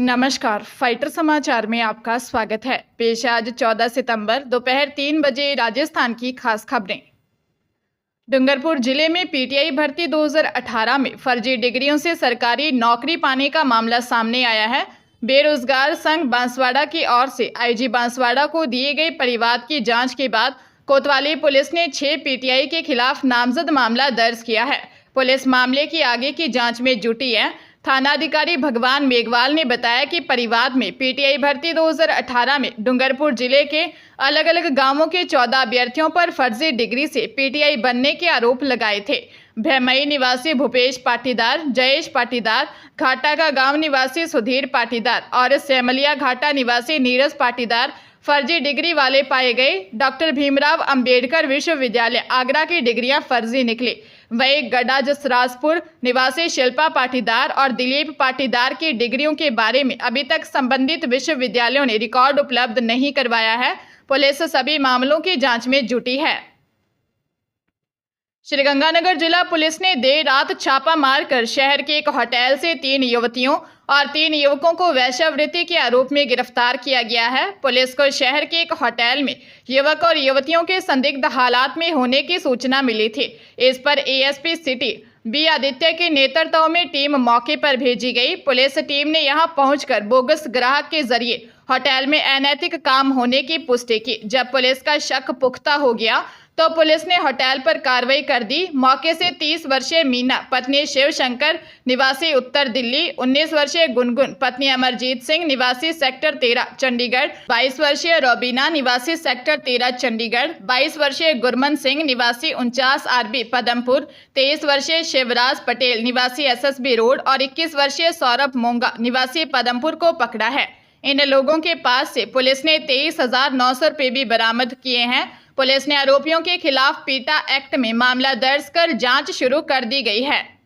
नमस्कार, फाइटर समाचार में आपका स्वागत है। पेश है आज 14 सितंबर दोपहर 3 बजे राजस्थान की खास खबरें। डूंगरपुर जिले में पीटीआई भर्ती 2018 में फर्जी डिग्रियों से सरकारी नौकरी पाने का मामला सामने आया है। बेरोजगार संघ बांसवाड़ा की ओर से आईजी बांसवाड़ा को दिए गए परिवाद की जांच के बाद कोतवाली पुलिस ने 6 पीटीआई के खिलाफ नामजद मामला दर्ज किया है। पुलिस मामले की आगे की जांच में जुटी है। थानाधिकारी भगवान मेघवाल ने बताया कि परिवाद में पीटीआई भर्ती 2018 में डूंगरपुर जिले के अलग अलग गांवों के 14 अभ्यर्थियों पर फर्जी डिग्री से पीटीआई बनने के आरोप लगाए थे। भैमई निवासी भूपेश पाटीदार, जयेश पाटीदार, घाटा का गांव निवासी सुधीर पाटीदार और सेमलिया घाटा निवासी नीरज पाटीदार फर्जी डिग्री वाले पाए गए। डॉक्टर भीमराव अंबेडकर विश्वविद्यालय आगरा की डिग्रियां फर्जी निकली। वही गड्ढा जसराजपुर निवासी शिल्पा पाटीदार और दिलीप पाटीदार की डिग्रियों के बारे में अभी तक संबंधित विश्वविद्यालयों ने रिकॉर्ड उपलब्ध नहीं करवाया है। पुलिस सभी मामलों की जांच में जुटी है। श्रीगंगानगर जिला पुलिस ने देर रात छापा मारकर शहर के एक होटल से 3 युवतियों और 3 युवकों को वेश्यावृत्ति के आरोप में गिरफ्तार किया गया है। पुलिस को शहर के एक होटल में युवक और युवतियों के संदिग्ध हालात में होने की सूचना मिली थी। इस पर एएसपी सिटी बी आदित्य के नेतृत्व में टीम मौके पर भेजी गई। पुलिस टीम ने यहां पहुंचकर बोगस ग्राहक के जरिए होटल में अनैतिक काम होने की पुष्टि की। जब पुलिस का शक पुख्ता हो गया तो पुलिस ने होटल पर कार्रवाई कर दी। मौके से 30 वर्षीय मीना पत्नी शिवशंकर निवासी उत्तर दिल्ली, 19 वर्षीय गुनगुन पत्नी अमरजीत सिंह निवासी सेक्टर 13 चंडीगढ़, 22 वर्षीय रोबीना निवासी सेक्टर 13 चंडीगढ़, 22 वर्षीय गुरमन सिंह निवासी 49 आरबी पदमपुर, 23 वर्षीय शिवराज पटेल निवासी एसएसबी रोड और 21 वर्षीय सौरभ मोंगा निवासी पदमपुर को पकड़ा है। इन लोगों के पास से पुलिस ने 23,900 रुपये भी बरामद किए हैं। पुलिस ने आरोपियों के खिलाफ पीटा एक्ट में मामला दर्ज कर जांच शुरू कर दी गई है।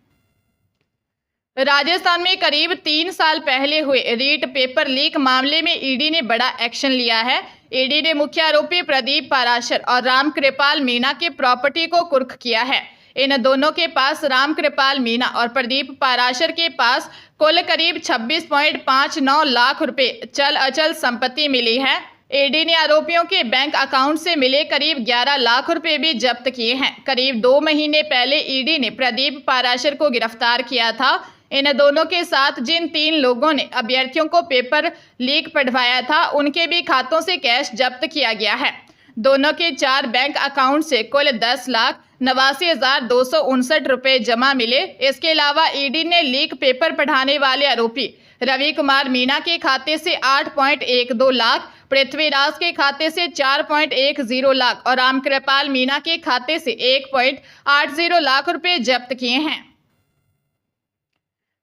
राजस्थान में करीब 3 साल पहले हुए रीट पेपर लीक मामले में ईडी ने बड़ा एक्शन लिया है। ईडी ने मुख्य आरोपी प्रदीप पाराशर और रामकृपाल मीणा के प्रॉपर्टी को कुर्क किया है। इन दोनों के पास रामकृपाल मीणा और प्रदीप पाराशर के पास कुल करीब 26.59 लाख रुपए चल अचल संपत्ति मिली है। ईडी ने आरोपियों के बैंक अकाउंट से मिले करीब 11 लाख रुपए भी जब्त किए हैं। करीब 2 महीने पहले ईडी ने प्रदीप पाराशर को गिरफ्तार किया था। इन दोनों के साथ जिन 3 लोगों ने अभ्यर्थियों को पेपर लीक पढ़वाया था, उनके भी खातों से कैश जब्त किया गया है। दोनों के 4 बैंक अकाउंट से कुल 10,89,259 रुपए जमा मिले। इसके अलावा ईडी ने लीक पेपर पढ़ाने वाले आरोपी रवि कुमार मीणा के खाते से 8.12 लाख, पृथ्वीराज के खाते से 4.10 लाख और रामकृपाल मीणा के खाते से 1.80 लाख रुपए जब्त किए हैं।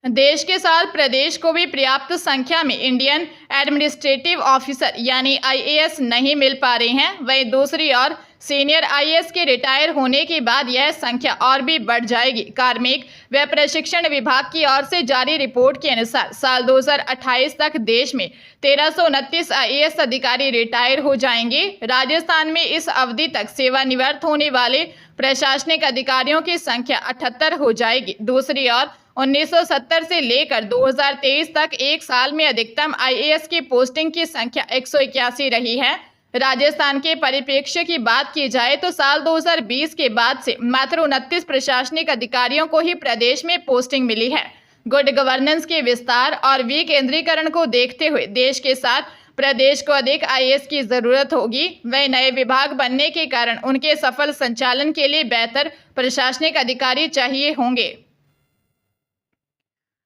देश के साथ प्रदेश को भी पर्याप्त संख्या में इंडियन एडमिनिस्ट्रेटिव ऑफिसर यानी आईएएस नहीं मिल पा रहे हैं। वहीं दूसरी ओर सीनियर आईएएस के रिटायर होने के बाद यह संख्या और भी बढ़ जाएगी। कार्मिक व प्रशिक्षण विभाग की ओर से जारी रिपोर्ट के अनुसार साल 2028 तक देश में 1329 आईएएस अधिकारी रिटायर हो जाएंगे। राजस्थान में इस अवधि तक सेवानिवृत्त होने वाले प्रशासनिक अधिकारियों की संख्या 78 हो जाएगी। दूसरी ओर 1970 से लेकर 2023 तक एक साल में अधिकतम आईएएस की पोस्टिंग की संख्या 181 रही है। राजस्थान के परिप्रेक्ष्य की बात की जाए तो साल 2020 के बाद से मात्र 29 प्रशासनिक अधिकारियों को ही प्रदेश में पोस्टिंग मिली है। गुड गवर्नेंस के विस्तार और विकेंद्रीकरण को देखते हुए देश के साथ प्रदेश को अधिक आईएएस की जरूरत होगी। वह नए विभाग बनने के कारण उनके सफल संचालन के लिए बेहतर प्रशासनिक अधिकारी चाहिए होंगे।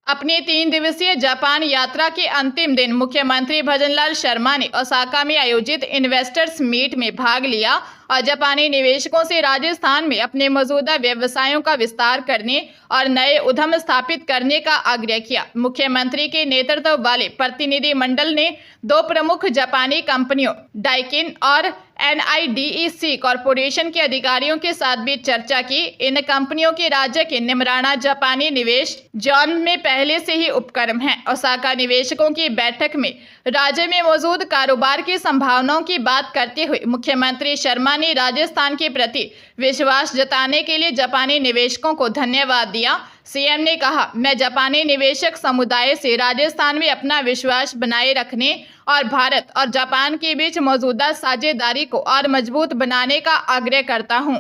अपनी 3 दिवसीय जापान यात्रा के अंतिम दिन मुख्यमंत्री भजनलाल शर्मा ने ओसाका में आयोजित इन्वेस्टर्स मीट में भाग लिया और जापानी निवेशकों से राजस्थान में अपने मौजूदा व्यवसायों का विस्तार करने और नए उद्यम स्थापित करने का आग्रह किया। मुख्यमंत्री के नेतृत्व वाले प्रतिनिधि मंडल ने 2 प्रमुख जापानी कंपनियों डाइकिन और एनआईडीईसी कॉरपोरेशन के अधिकारियों के साथ भी चर्चा की। इन कंपनियों के राज्य के निमराना जापानी निवेश जोन में पहले से ही उपक्रम है। ओसाका निवेशकों की बैठक में राज्य में मौजूद कारोबार की संभावनाओं की बात करते हुए मुख्यमंत्री शर्मा ने राजस्थान के प्रति विश्वास जताने के लिए जापानी निवेशकों को धन्यवाद दिया। सीएम ने कहा, मैं जापानी निवेशक समुदाय से राजस्थान में अपना विश्वास बनाए रखने और भारत और जापान के बीच मौजूदा साझेदारी को और मजबूत बनाने का आग्रह करता हूं।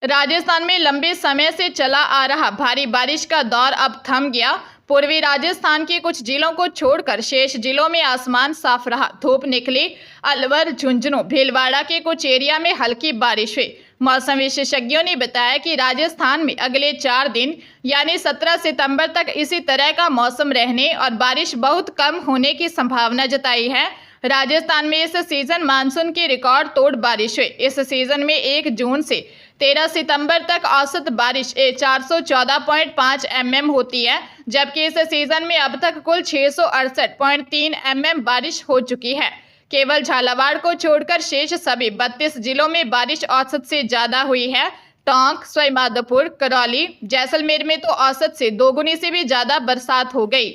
राजस्थान में लंबे समय से चला आ रहा भारी बारिश का दौर अब थम गया। पूर्वी राजस्थान के कुछ जिलों को छोड़कर शेष जिलों में आसमान साफ रहा, धूप निकली। अलवर, झुंझुनू, भीलवाड़ा के कुछ एरिया में हल्की बारिश हुई। मौसम विशेषज्ञों ने बताया कि राजस्थान में अगले 4 दिन यानी 17 सितंबर तक इसी तरह का मौसम रहने और बारिश बहुत कम होने की संभावना जताई है। राजस्थान में इस सीजन मानसून की रिकॉर्ड तोड़ बारिश हुई। इस सीजन में 1 जून से 13 सितंबर तक औसत बारिश 414.5 mm होती है, जबकि इस सीजन में अब तक कुल 668.3 mm बारिश हो चुकी है। केवल झालावाड़ को छोड़कर शेष सभी 32 जिलों में बारिश औसत से ज्यादा हुई है। टोंक, सवाईमाधोपुर, करौली, जैसलमेर में तो औसत से दोगुनी से भी ज्यादा बरसात हो गई।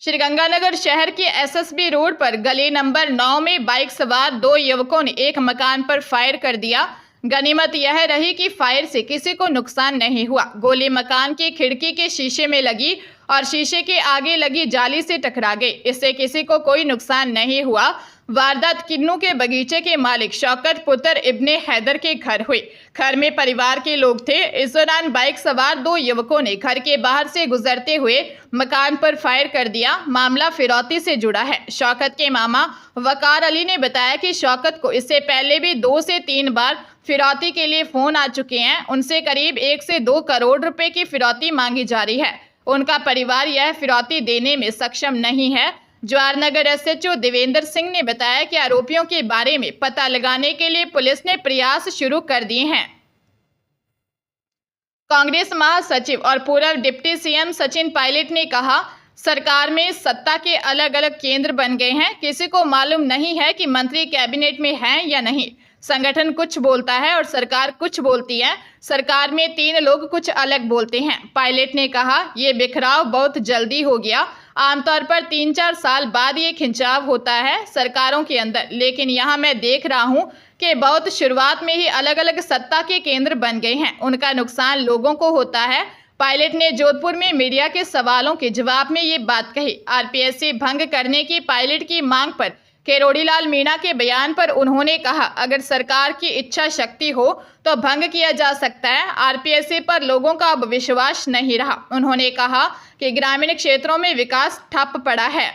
श्रीगंगानगर शहर के एसएसबी रोड पर गली नंबर 9 में बाइक सवार 2 युवकों ने एक मकान पर फायर कर दिया। गनीमत यह रही कि फायर से किसी को नुकसान नहीं हुआ। गोली मकान की खिड़की के शीशे में लगी और शीशे के आगे लगी जाली से टकरा गई। इससे किसी को कोई नुकसान नहीं हुआ। वारदात किन्नू के बगीचे के मालिक शौकत पुत्र इब्ने हैदर के घर हुई। घर में परिवार के लोग थे। इस दौरान बाइक सवार 2 युवकों ने घर के बाहर से गुजरते हुए मकान पर फायर कर दिया। मामला फिरौती से जुड़ा है। शौकत के मामा वकार अली ने बताया कि शौकत को इससे पहले भी 2 से 3 बार फिरौती के लिए फोन आ चुके हैं। उनसे करीब 1 से 2 करोड़ रुपए की फिरौती मांगी जा रही है। उनका परिवार यह फिरौती देने में सक्षम नहीं है। जवाहरनगर एसएचओ देवेंद्र सिंह ने बताया कि आरोपियों के बारे में पता लगाने के लिए पुलिस ने प्रयास शुरू कर दिए हैं। कांग्रेस महासचिव और पूर्व डिप्टी सीएम सचिन पायलट ने कहा, सरकार में सत्ता के अलग अलग केंद्र बन गए हैं। किसी को मालूम नहीं है कि मंत्री कैबिनेट में हैं या नहीं। संगठन कुछ बोलता है और सरकार कुछ बोलती है। सरकार में 3 लोग कुछ अलग बोलते हैं। पायलट ने कहा, ये बिखराव बहुत जल्दी हो गया। आमतौर पर 3-4 साल बाद ये खिंचाव होता है सरकारों के अंदर, लेकिन यहाँ मैं देख रहा हूँ कि बहुत शुरुआत में ही अलग अलग सत्ता के केंद्र बन गए हैं। उनका नुकसान लोगों को होता है। पायलट ने जोधपुर में मीडिया के सवालों के जवाब में ये बात कही। आरपीएससी भंग करने की पायलट की मांग पर किरोड़ीलाल मीणा के बयान पर उन्होंने कहा, अगर सरकार की इच्छा शक्ति हो तो भंग किया जा सकता है। आरपीएससी पर लोगों का अब विश्वास नहीं रहा। उन्होंने कहा कि ग्रामीण क्षेत्रों में विकास ठप पड़ा है।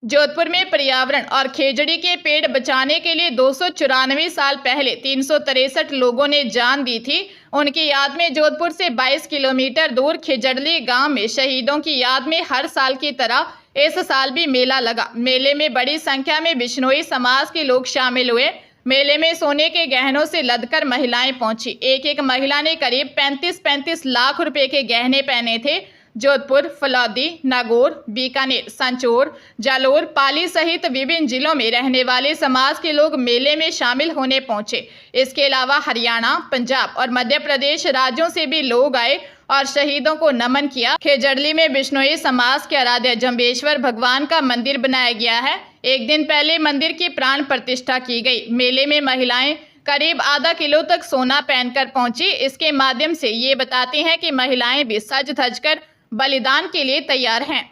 जोधपुर में पर्यावरण और खेजड़ी के पेड़ बचाने के लिए 294 साल पहले 363 लोगों ने जान दी थी। उनकी याद में जोधपुर से 22 किलोमीटर दूर खेजड़ली गांव में शहीदों की याद में हर साल की तरह इस साल भी मेला लगा। मेले में बड़ी संख्या में बिश्नोई समाज के लोग शामिल हुए। मेले में सोने के गहनों से लदकर महिलाएं पहुंची। एक महिला ने करीब 35 लाख रुपए के गहने पहने थे। जोधपुर, फलौदी, नागौर, बीकानेर, संचौर, जालोर, पाली सहित विभिन्न जिलों में रहने वाले समाज के लोग मेले में शामिल होने पहुंचे। इसके अलावा हरियाणा, पंजाब और मध्य प्रदेश राज्यों से भी लोग आए और शहीदों को नमन किया। खेजड़ली में बिश्नोई समाज के आराध्य जम्बेश्वर भगवान का मंदिर बनाया गया है। एक दिन पहले मंदिर की प्राण प्रतिष्ठा की गई। मेले में महिलाएं करीब आधा किलो तक सोना पहनकर पहुंची। इसके माध्यम से ये बताती हैं कि महिलाएं भी सज धज कर बलिदान के लिए तैयार हैं।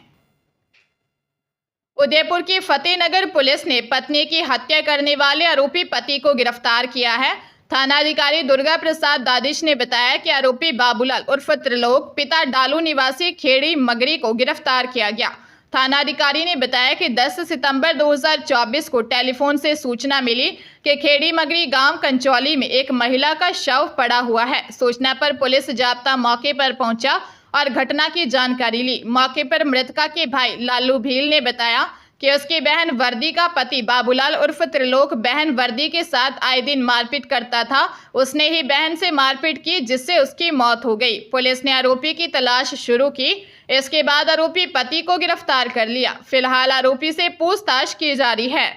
उदयपुर की फतेहनगर पुलिस ने पत्नी की हत्या करने वाले आरोपी पति को गिरफ्तार किया है। थानाधिकारी दुर्गा प्रसाद दादिश ने बताया कि आरोपी बाबूलाल उर्फ त्रिलोक पिता डालू निवासी खेड़ी मगरी को गिरफ्तार किया गया। थानाधिकारी ने बताया कि 10 सितंबर 2024 को टेलीफोन से सूचना मिली कि खेड़ी मगरी गांव कंचौली में एक महिला का शव पड़ा हुआ है। सूचना पर पुलिस जाब्ता मौके पर पहुंचा और घटना की जानकारी ली। मौके पर मृतका के भाई लालू भील ने बताया कि उसकी बहन वर्दी का पति बाबूलाल उर्फ त्रिलोक बहन वर्दी के साथ आए दिन मारपीट करता था। उसने ही बहन से मारपीट की, जिससे उसकी मौत हो गई। पुलिस ने आरोपी की तलाश शुरू की। इसके बाद आरोपी पति को गिरफ्तार कर लिया। फिलहाल आरोपी से पूछताछ की जा रही है।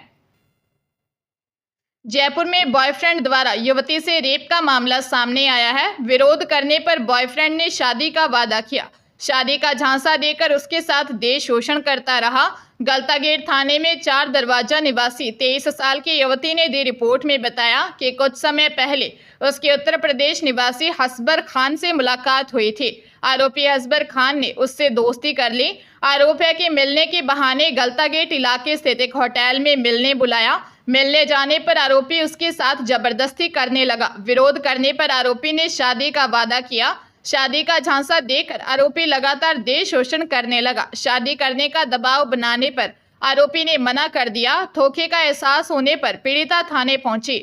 जयपुर में बॉयफ्रेंड द्वारा युवती से रेप का मामला सामने आया है। विरोध करने पर बॉयफ्रेंड ने शादी का वादा किया। शादी का झांसा देकर उसके साथ देह शोषण करता रहा। गलतागेट थाने में 4 दरवाजा निवासी 23 साल की युवती ने दी रिपोर्ट में बताया कि कुछ समय पहले उसके उत्तर प्रदेश निवासी हसबर खान से मुलाकात हुई थी। आरोपी हसबर खान ने उससे दोस्ती कर ली। आरोप है कि मिलने के बहाने गलतागेट इलाके स्थित एक होटल में मिलने बुलाया। मिलने जाने पर आरोपी उसके साथ जबरदस्ती करने लगा। विरोध करने पर आरोपी ने शादी का वादा किया। शादी का झांसा देकर आरोपी लगातार देह शोषण करने लगा। शादी करने का दबाव बनाने पर आरोपी ने मना कर दिया। धोखे का एहसास होने पर पीड़िता थाने पहुंची।